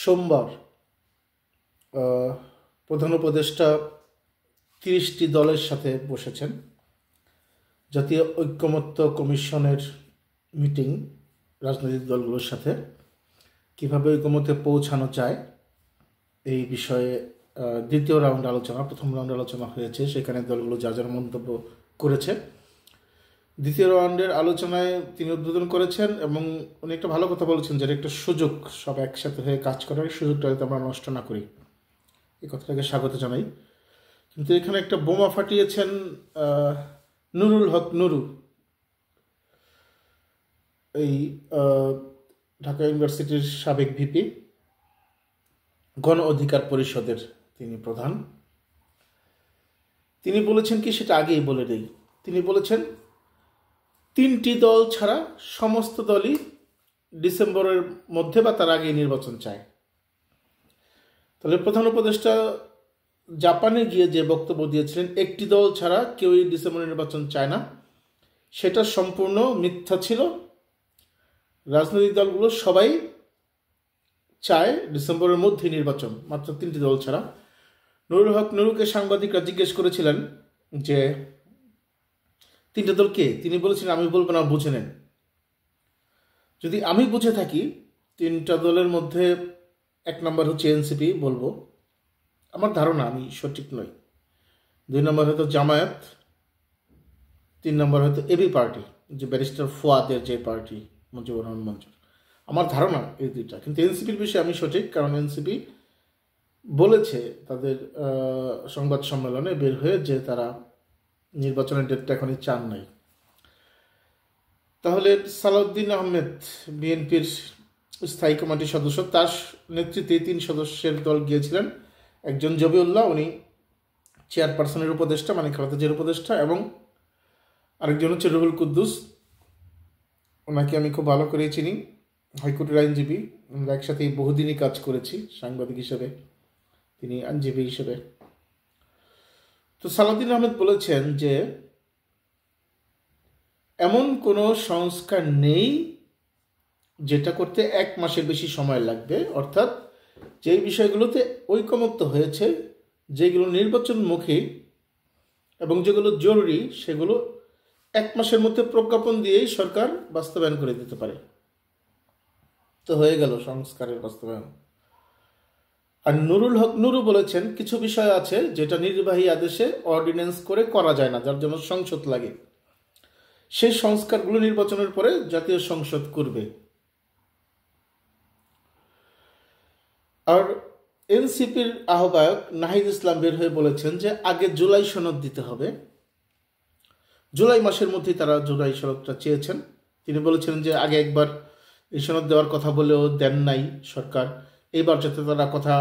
সোমবার প্রধান উপদেষ্টা 30টি দলের সাথে বসেছেন। জাতীয় ঐক্যমত্য কমিশনের মিটিং, রাজনৈতিক দলগুলোর সাথে কীভাবে ঐক্যমত্যে পৌঁছানো যায় এই বিষয়ে দ্বিতীয় রাউন্ড আলোচনা, প্রথম রাউন্ড আলোচনা হয়েছে, সেখানে দলগুলো যা যার মন্তব্য করেছে। দ্বিতীয় রাউন্ডের আলোচনায় তিনি উদ্বোধন করেছেন এবং উনি একটা ভালো কথা বলেছেন, যেটা একটা সুযোগ সব একসাথে হয়ে কাজ করার, সুযোগটা যাতে আমরা নষ্ট না করি, এই কথাটাকে স্বাগত জানাই। কিন্তু এখানে একটা বোমা ফাটিয়েছেন নুরুল হক নুরু, এই ঢাকা ইউনিভার্সিটির সাবেক ভিপি, গণ অধিকার পরিষদের তিনি প্রধান। তিনি বলেছেন কি, সেটা আগেই বলে দেই। তিনি বলেছেন 3টি দল ছাড়া সমস্ত দলই ডিসেম্বরের মধ্যে বা তার আগেই নির্বাচন চায়। তাহলে প্রধান উপদেষ্টা জাপানে গিয়ে যে বক্তব্য দিয়েছিলেন, একটি দল ছাড়া কেউই ডিসেম্বরে নির্বাচন চায় না, সেটা সম্পূর্ণ মিথ্যা ছিল। রাজনৈতিক দলগুলো সবাই চায় ডিসেম্বরের মধ্যে নির্বাচন, মাত্র 3টি দল ছাড়া। নুরুল হক নুরুকে সাংবাদিকরা জিজ্ঞেস করেছিলেন যে 3টে দল কে? তিনি বলেছিলেন, আমি বলবো না, বুঝে নেন। যদি আমি বুঝে থাকি 3টা দলের মধ্যে 1 নম্বর হচ্ছে এনসিপি, বলবো, আমার ধারণা, আমি সঠিক নই। 2 নম্বর হয়তো জামায়াত, 3 নম্বর হয়তো এবি পার্টি, যে ব্যারিস্টার ফুয়াদের যে পার্টি, মুজিবুর রহমান মঞ্জুর। আমার ধারণা এই 2টা। কিন্তু এনসিপির বিষয়ে আমি সঠিক, কারণ এনসিপি বলেছে তাদের সংবাদ সম্মেলনে বের হয়ে যে তারা নির্বাচনের ডেটটা এখনই চান নাই। তাহলে সালাউদ্দিন আহমেদ, বিএনপির স্থায়ী কমিটির সদস্য, তার নেতৃত্বে 3 সদস্যের দল গিয়েছিলেন। একজন জবিউল্লাহ, উনি চেয়ারপারসনের উপদেষ্টা, মানে খালেদা জিয়ার উপদেষ্টা, এবং আরেকজন হচ্ছে রুহুল কুদ্দুস, ওনাকে আমি খুব ভালো করে চিনি, হাইকোর্টের আইনজীবী। আমরা একসাথেই বহুদিনই কাজ করেছি সাংবাদিক হিসেবে, তিনি আইনজীবী হিসেবে। তো সালাউদ্দিন আহমেদ বলেছেন যে এমন কোনো সংস্কার নেই যেটা করতে 1 মাসের বেশি সময় লাগবে, অর্থাৎ যেই বিষয়গুলোতে ঐকমত্য হয়েছে, যেগুলো নির্বাচনমুখী এবং যেগুলো জরুরি, সেগুলো 1 মাসের মধ্যে প্রজ্ঞাপন দিয়েই সরকার বাস্তবায়ন করে দিতে পারে। তো হয়ে গেল সংস্কারের বাস্তবায়ন। আর নুরুল হক নুরু বলেছেন কিছু বিষয় আছে যেটা নির্বাহী আদেশে অর্ডিন্যান্স করে করা যায় না, যার জন্য সংসদ লাগে। সেই সংস্কারগুলো নির্বাচনের পরে জাতীয় সংসদ করবে। আর এনসিপির আহ্বায়ক নাহিদ ইসলাম বের হয়ে বলেছেন যে আগে জুলাই সনদ দিতে হবে। জুলাই মাসের মধ্যেই তারা জুলাই সনদটা চেয়েছেন। তিনি বলেছিলেন যে আগে একবার এই সনদ দেওয়ার কথা বলেও দেন নাই সরকার, এইবার যাতে তারা কথা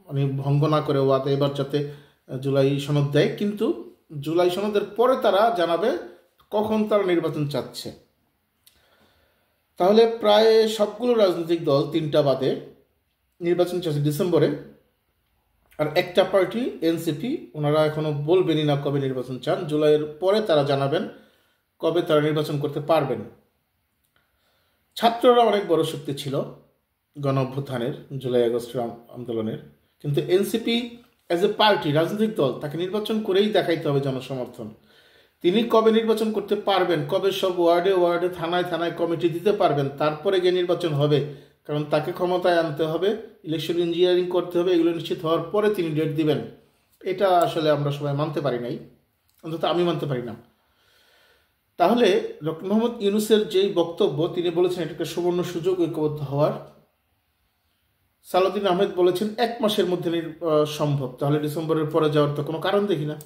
মানে ভঙ্গ না করে ওয়াদা, এবার যাতে জুলাই সনদ দেয়, কিন্তু জুলাই সনদের পরে তারা জানাবে কখন তারা নির্বাচন চাচ্ছে। তাহলে প্রায় সবগুলো রাজনৈতিক দল 3টা বাদে নির্বাচন চাচ্ছে ডিসেম্বরে। আর একটা পার্টি এনসিপি, ওনারা এখনো বলবেনই না কবে নির্বাচন চান, জুলাইয়ের পরে তারা জানাবেন কবে তারা নির্বাচন করতে পারবেন। ছাত্ররা অনেক বড় শক্তি ছিল গণ অভ্যুত্থানের, জুলাই আগস্টের আন্দোলনের, কিন্তু এনসিপি অ্যাজ এ পার্টি, রাজনৈতিক দল, তাকে নির্বাচন করেই দেখাইতে হবে জনসমর্থন। তিনি কবে নির্বাচন করতে পারবেন, কবে সব ওয়ার্ডে ওয়ার্ডে থানায় থানায় কমিটি দিতে পারবেন, তারপরে গিয়ে নির্বাচন হবে, কারণ তাকে ক্ষমতায় আনতে হবে, ইলেকশন ইঞ্জিনিয়ারিং করতে হবে, এগুলো নিশ্চিত হওয়ার পরে তিনি ডেট দিবেন। এটা আসলে আমরা সবাই মানতে পারি নাই, অন্তত আমি মানতে পারি না। তাহলে ডক্টর মোহাম্মদ ইউনূসের যেই বক্তব্য, তিনি বলেছেন এটা একটা সুবর্ণ সুযোগ ঐক্যবদ্ধ হওয়ার। সালাউদ্দিন আহমেদ বলেছেন 1 মাসের মধ্যে সম্ভব, তাহলে ডিসেম্বরের পরে যাওয়ার তো কোনো কারণ দেখি না।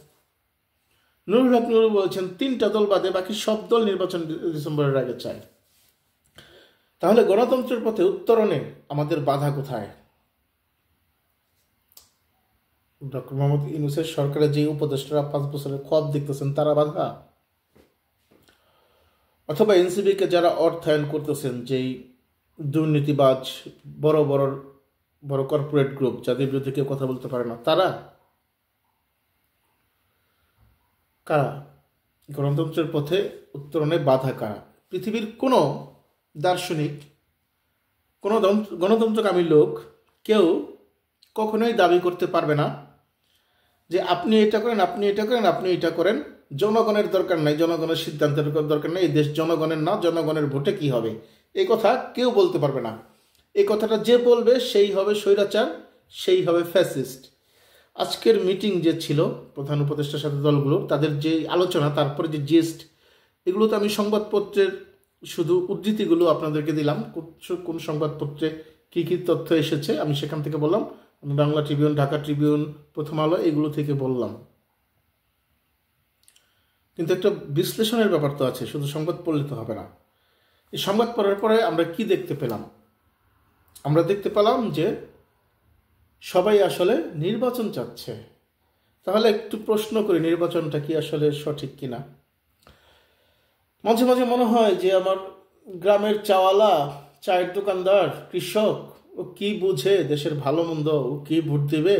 নুরুল হক নুরু বলেছেন 3টা দল বাদে বাকি সব দল নির্বাচন ডিসেম্বরের আগে চায়। তাহলে গণতন্ত্রের পথে উত্তরণে আমাদের বাধা কোথায়? ডক্টর মোহাম্মদ ইউনূসের সরকারের যে উপদেষ্টারা 5 বছরের খোয়াব দেখতেছেন, তারা বাধা? অথবা এনসিপিকে যারা অর্থায়ন করতেছেন, যেই দুর্নীতিবাজ বড় বড় বড় কর্পোরেট গ্রুপ, যাদের বিরুদ্ধে কেউ কথা বলতে পারে না, তারা কারা? গণতন্ত্রের পথে উত্তরণে বাধা কারা? পৃথিবীর কোনো দার্শনিক কোনো গণতন্ত্রকামী লোক কেউ কখনোই দাবি করতে পারবে না যে আপনি এটা করেন, আপনি এটা করেন, আপনি এটা করেন, জনগণের দরকার নাই, জনগণের সিদ্ধান্তের দরকার নেই, এই দেশ জনগণের না, জনগণের ভোটে কি হবে, এই কথা কেউ বলতে পারবে না। এই কথাটা যে বলবে সেই হবে স্বৈরাচার, সেই হবে ফ্যাসিস্ট। আজকের মিটিং যে ছিল প্রধান উপদেষ্টার সাথে দলগুলো, তাদের যে আলোচনা, তারপরে যে জিস্ট, এগুলো তো আমি সংবাদপত্রের শুধু উদ্ধৃতিগুলো আপনাদেরকে দিলাম, কোন সংবাদপত্রে কী কী তথ্য এসেছে আমি সেখান থেকে বললাম। আমি বাংলা ট্রিবিউন, ঢাকা ট্রিবিউন, প্রথম আলো, এগুলো থেকে বললাম। কিন্তু একটা বিশ্লেষণের ব্যাপার তো আছে, শুধু সংবাদ পড়লে তো হবে না। এই সংবাদ পড়ার পরে আমরা কি দেখতে পেলাম? আমরা দেখতে পেলাম যে সবাই আসলে নির্বাচন চাচ্ছে। তাহলে একটু প্রশ্ন করি, নির্বাচনটা কি আসলে সঠিক কিনা? মাঝে মাঝে মনে হয় যে আমার গ্রামের চাওয়ালা, চায়ের দোকানদার, কৃষক, ও কি বুঝে দেশের ভালো মন্দ? ও কি ভোট দেবে?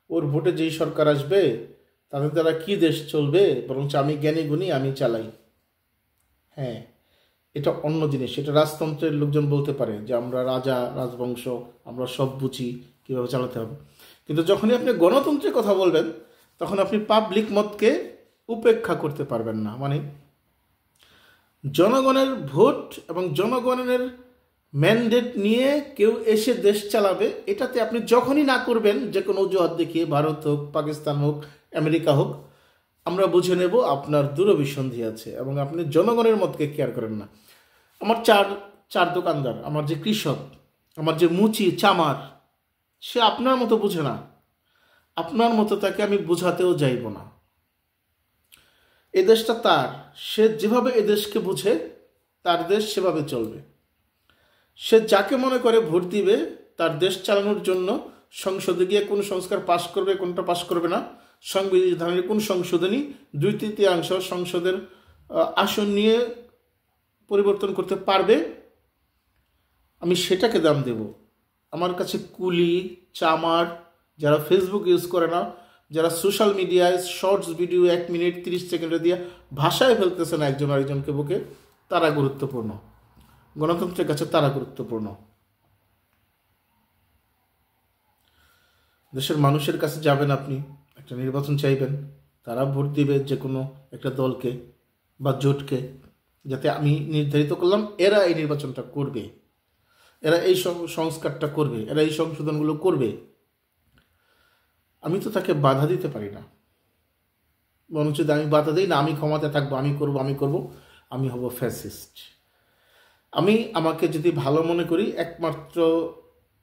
ওর ভোটে যেই সরকার আসবে তাদের দ্বারা কি দেশ চলবে? বরঞ্চ আমি জ্ঞানী গুণী, আমি চালাই। হ্যাঁ, এটা অন্য জিনিস। এটা রাজতন্ত্রের লোকজন বলতে পারে যে আমরা রাজা, রাজবংশ, আমরা সব বুঝি কীভাবে চালাতে হবে। কিন্তু যখনই আপনি গণতন্ত্রের কথা বলবেন তখন আপনি পাবলিক মতকে উপেক্ষা করতে পারবেন না। মানে জনগণের ভোট এবং জনগণের ম্যান্ডেট নিয়ে কেউ এসে দেশ চালাবে, এটাতে আপনি যখনই না করবেন, যে কোনো অজুহাত দেখিয়ে, ভারত হোক, পাকিস্তান হোক, আমেরিকা হোক, আমরা বুঝে নেব আপনার দূরভিসন্ধি আছে এবং আপনি জনগণের মতকে কেয়ার করেন না। আমার চার দোকানদার, আমার যে কৃষক, আমার যে মুচি চামার, সে আপনার মতো বুঝে না, আপনার মতো তাকে আমি বোঝাতেও যাইব না। এ দেশটা তার, সে যেভাবে এ দেশকে বুঝে, তার দেশ সেভাবে চলবে। সে যাকে মনে করে ভোট দিবে, তার দেশ চালানোর জন্য সংসদে গিয়ে কোন সংস্কার পাশ করবে, কোনটা পাশ করবে না, সংবিধানের কোন সংশোধনী 2/3 সংসদের আসন নিয়ে পরিবর্তন করতে পারবে, আমি সেটাকে দাম দেব। আমার কাছে কুলি, চামার, যারা ফেসবুক ইউজ করে না, যারা সোশ্যাল মিডিয়ায় শর্টস ভিডিও 1 মিনিট 30 সেকেন্ডে দিয়ে ভাষায় ফেলতেছে না একজন আরেকজনকে বুকে, তারা গুরুত্বপূর্ণ। গণতন্ত্রের কাছে তারা গুরুত্বপূর্ণ। দেশের মানুষের কাছে যাবেন, আপনি একটা নির্বাচন চাইবেন, তারা ভোট দিবে যে কোনো একটা দলকে বা জোটকে, যাতে আমি নির্ধারিত করলাম এরা এই নির্বাচনটা করবে, এরা এই সংস্কারটা করবে, এরা এই সংশোধনগুলো করবে। আমি তো তাকে বাধা দিতে পারি না। বরঞ্চ যদি আমি বাধা দিই না, আমি ক্ষমতায় থাকবো, আমি করব, আমি হব ফ্যাসিস্ট। আমি আমাকে যদি ভালো মনে করি, একমাত্র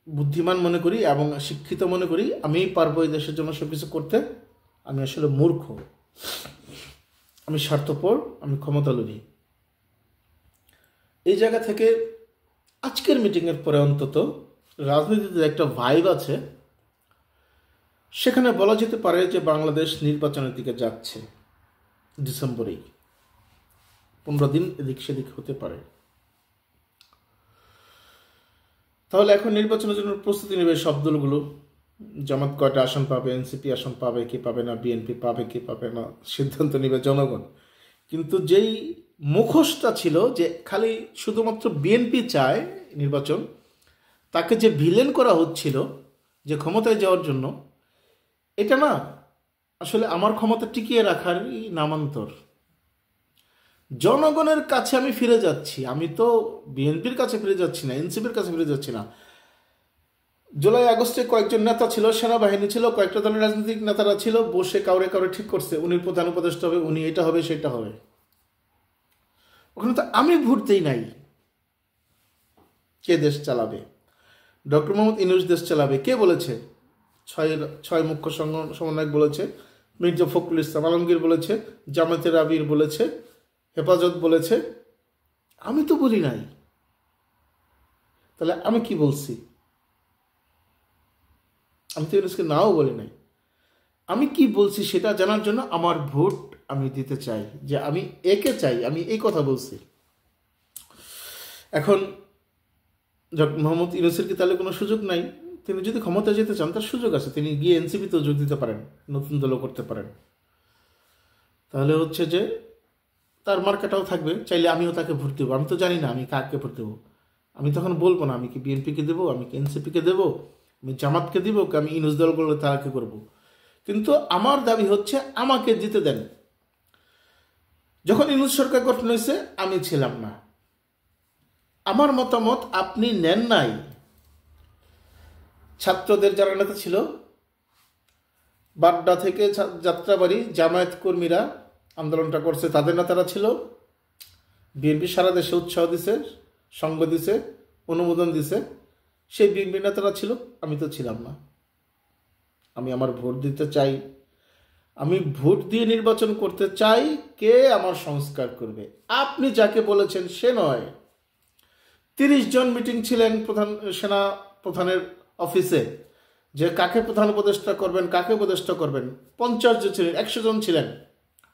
বুদ্ধিমান মনে করি এবং শিক্ষিত মনে করি, আমিই পারবো এই দেশের জন্য সব কিছু করতে, আমি আসলে মূর্খ, আমি স্বার্থপর, আমি ক্ষমতালোভী। এই জায়গা থেকে আজকের মিটিংয়ের পরে অন্তত রাজনীতিতে একটা ভাইব আছে, সেখানে বলা যেতে পারে যে বাংলাদেশ নির্বাচনের দিকে যাচ্ছে। ডিসেম্বরেই 15 দিন এদিক সেদিক হতে পারে। তাহলে এখন নির্বাচনের জন্য প্রস্তুতি নেবে সব দলগুলো। জামাত কয়টা আসন পাবে, এনসিপি আসন পাবে কি পাবে না, বিএনপি পাবে কি পাবে না, সিদ্ধান্ত নেবে জনগণ। কিন্তু যেই মুখোশটা ছিল যে খালি শুধুমাত্র বিএনপি চায় নির্বাচন, তাকে যে ভিলেন করা হচ্ছিল যে ক্ষমতায় যাওয়ার জন্য, এটা না আসলে আমার ক্ষমতা টিকিয়ে রাখারই নামান্তর। জনগণের কাছে আমি ফিরে যাচ্ছি। আমি তো বিএনপির কাছে ফিরে যাচ্ছি না, এনসিপির কাছে ফিরে যাচ্ছি না। জুলাই আগস্টে কয়েকজন নেতা ছিল, সেনাবাহিনী ছিল, কয়েকটা দলের রাজনৈতিক নেতারা ছিল, বসে কাউরে ঠিক করছে উনি প্রধান উপদেষ্টা হবে, উনি এটা হবে সেটা হবে। ওখানে তো আমি ভোট দেই নাই। কে দেশ চালাবে? ডক্টর মোহাম্মদ ইউনূস দেশ চালাবে। কে বলেছে? ছয় মুখ্য সমন্বয়ক বলেছে, মির্জা ফখরুল ইসলাম আলমগীর বলেছে, জামায়াতের আবির বলেছে, হেফাজত বলেছে। আমি তো বলি নাই। তাহলে আমি কি বলছি? আমি তো ইউনূসকে নাও বলি নাই। আমি কি বলছি সেটা জানার জন্য আমার ভোট আমি দিতে চাই, যে আমি একে চাই, আমি এই কথা বলছি। এখন মোহাম্মদ ইউনূসের কি তাহলে কোনো সুযোগ নাই? তিনি যদি ক্ষমতায় যেতে চান তার সুযোগ আছে, তিনি গিয়ে এনসিপিতেও যোগ দিতে পারেন, নতুন দলও করতে পারেন। তাহলে হচ্ছে যে তার মার্কাটাও থাকবে, চাইলে আমিও তাকে ভোট দেবো। আমি তো জানি না আমি কাকে ভোট দেবো, আমি তখন বলবো না আমি কি বিএনপিকে দেবো, আমি কি এনসিপিকে দেবো, আমি জামাতকে দিব, কি আমি ইনুস দলগুলো তারাকে করবো। কিন্তু আমার দাবি হচ্ছে আমাকে জিতে দেন। যখন ইনুস সরকার গঠন হয়েছে আমি ছিলাম না, আমার মতামত আপনি নেন নাই। ছাত্রদের যারা নেতা ছিল বাড্ডা থেকে যাত্রাবাড়ি জামায়াত কর্মীরা আন্দোলনটা করছে, তাদের নেতারা ছিল। বিএনপি সারা দেশে উৎসাহ দিছে, সঙ্গ দিছে, অনুমোদন দিছে, সেই বিএনপি নেতারা ছিল, আমি তো ছিলাম না। আমি আমার ভোট দিতে চাই, আমি ভোট দিয়ে নির্বাচন করতে চাই, কে আমার সংস্কার করবে। আপনি যাকে বলেছেন সে নয়। 30 জন মিটিং ছিলেন প্রধান সেনা প্রধানের অফিসে, যে কাকে প্রধান উপদেষ্টা করবেন, কাকে উপদেষ্টা করবেন। 50 জন ছিলেন, 100 জন ছিলেন।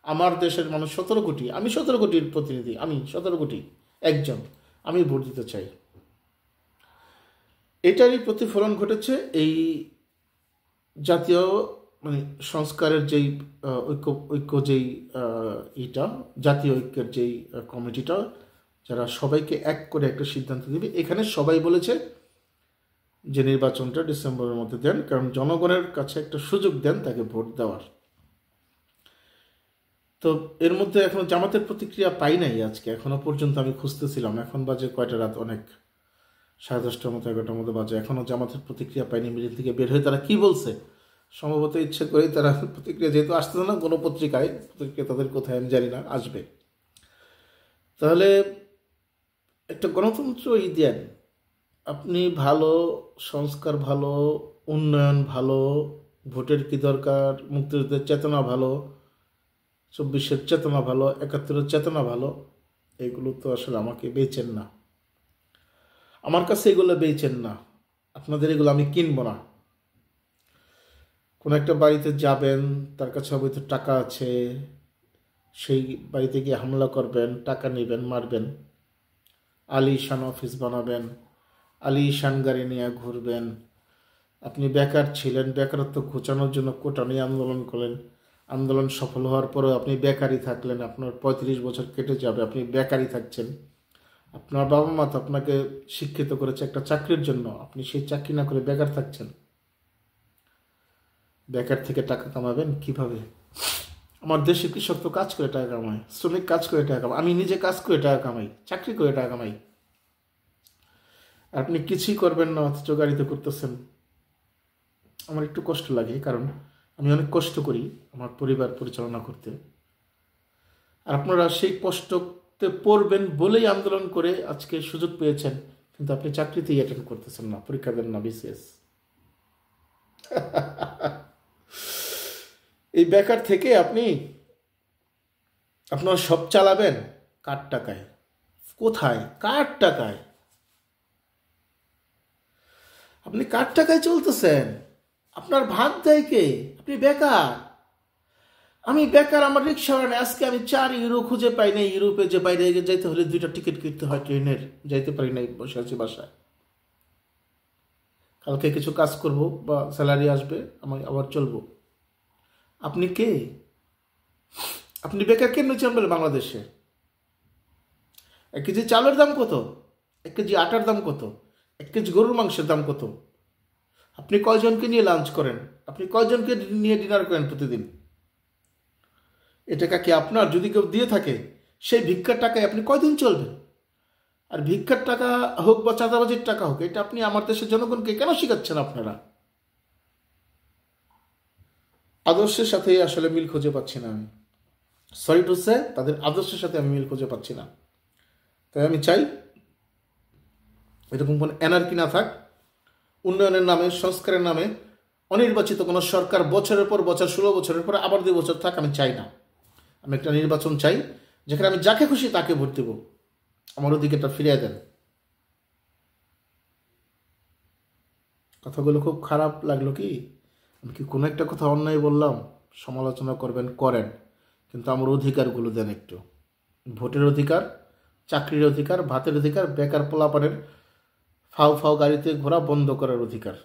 আমার দেশের মানুষ 17 কোটি, আমি 17 কোটির প্রতিনিধি, আমি 17 কোটি একজন, আমি ভোট দিতে চাই। এটারই প্রতিফলন ঘটেছে এই জাতীয় সংস্কারের যেই ঐক্য যেই এটা জাতীয় ঐক্যের যেই কমিটিটা, যারা সবাইকে এক করে একটা সিদ্ধান্ত দেবে। এখানে সবাই বলেছে যে নির্বাচনটা ডিসেম্বরের মধ্যে দেন, কারণ জনগণের কাছে একটা সুযোগ দেন তাকে ভোট দেওয়ার। তো এর মধ্যে এখনো জামাতের প্রতিক্রিয়া পাই নাই আজকে, এখনো পর্যন্ত আমি খুঁজতেছিলাম। এখন বাজে কয়টা, রাত অনেক 10:30টার মতো, 11টার মতো বাজে, এখনো জামাতের প্রতিক্রিয়া পাইনি। মিডিয়া থেকে বের হয়ে তারা কি বলছে, সম্ভবত ইচ্ছে করেই তারা প্রতিক্রিয়া, যেহেতু আসতেছে না কোনো পত্রিকায়, প্রতিক্রিয়া তাদের কোথায় আমি জানি না, আসবে। তাহলে একটা গণতন্ত্র দেন আপনি, ভালো সংস্কার, ভালো উন্নয়ন, ভালো ভোটের কি দরকার, মুক্তিযুদ্ধের চেতনা ভালো, 24-এর চেতনা ভালো, 71-এর চেতনা ভালো, এগুলো তো আসলে আমাকে বেচেন না, আমার কাছে এগুলো বেচেন না। আপনাদের এগুলো আমি কিনবো না। কোনো একটা বাড়িতে যাবেন, তার কাছে হয়তো টাকা আছে, সেই বাড়িতে গিয়ে হামলা করবেন, টাকা নেবেন, মারবেন, আলিশান অফিস বানাবেন, আলিশান গাড়ি নিয়ে ঘুরবেন। আপনি বেকার ছিলেন, বেকারত্ব ঘোচানোর জন্য কোটা নিয়ে আন্দোলন করলেন, আন্দোলন সফল হওয়ার পরেও আপনি বেকারই থাকলেন, আপনার 35 বছর কেটে যাবে, আপনি বেকারই থাকছেন। আপনার বাবা মা তো আপনাকে শিক্ষিত করেছে একটা চাকরির জন্য, আপনি সেই চাকরি না করে বেকার থাকছেন। বেকার থেকে টাকা কামাবেন কিভাবে? আমার দেশে কৃষক তো কাজ করে টাকা কামায়, শ্রমিক কাজ করে টাকা কামায়, আমি নিজে কাজ করে টাকা কামাই, চাকরি করে টাকা কামাই। আপনি কিছুই করবেন না, অথচ গাড়িতে করতেছেন। আমার একটু কষ্ট লাগে, কারণ আমি অনেক কষ্ট করি আমার পরিবার পরিচালনা করতে। আর আপনারা সেই কষ্টতে পড়বেন বলেই আন্দোলন করে আজকে সুযোগ পেয়েছেন, কিন্তু আপনি চাকরিতেই অ্যাটেন্ড করতেছেন না, পরীক্ষা দেন না, বিসিএস। এই বেকার থেকে আপনি আপনার সব চালাবেন কার টাকায়? কোথায়? কার টাকায়? আপনি কার টাকায় চলতেছেন? আপনার ভাত দেয় কে? আপনি বেকার। আমি বেকার, আমার রিক্সা নেই। আজকে আমি 4 ইউরো খুঁজে পাই নাই। ইউরোপে যে বাইরে যাইতে হলে 2টা টিকিট কিনতে হয় ট্রেনের, যাইতে পারি নাই, বসে আছি বাসায়। কালকে কিছু কাজ করব বা স্যালারি আসবে, আমি আবার চলবো। আপনি কে? আপনি বেকার কেন চান বলে বাংলাদেশে? 1 কেজি চালের দাম কত? 1 কেজি আটার দাম কত? 1 কেজি গরুর মাংসের দাম কত? আপনি কয়জনকে নিয়ে লাঞ্চ করেন? আপনি কয়জনকে নিয়ে ডিনার করেন প্রতিদিন? এ টাকা কি আপনার? যদি কেউ দিয়ে থাকে, সেই ভিক্ষার টাকায় আপনি কয়দিন চলবেন? আর ভিক্ষার টাকা হোক বা চাঁদাবাজির টাকা হোক, এটা আপনি আমার দেশের জনগণকে কেন শিখাচ্ছেন? আপনারা আদর্শের সাথে আসলে মিল খুঁজে পাচ্ছি না আমি। সরি টু সে, তাদের আদর্শের সাথে আমি মিল খুঁজে পাচ্ছি না। তাই আমি চাই এরকম কোনো এনার্কি না থাক। উন্নয়নের নামে, সংস্কারের নামে অনির্বাচিত কোনো সরকার বছরের পর বছর, 16 বছরের পর আবার 2 বছর থাক, আমি চাই না। আমি একটা নির্বাচন চাই যেখানে আমি যাকে খুশি তাকে ভোট দেব। আমার অধিকারটা ফিরিয়ে দেন। কথাগুলো খুব খারাপ লাগলো কি? আমি কি কোনো একটা কথা অন্যায় বললাম? সমালোচনা করবেন, করেন, কিন্তু আমার অধিকারগুলো দেন একটু। ভোটের অধিকার, চাকরির অধিকার, ভাতের অধিকার, বেকার পোলাপানের ফাও ফাও গাড়িতে ঘোরা বন্ধ করার অধিকার।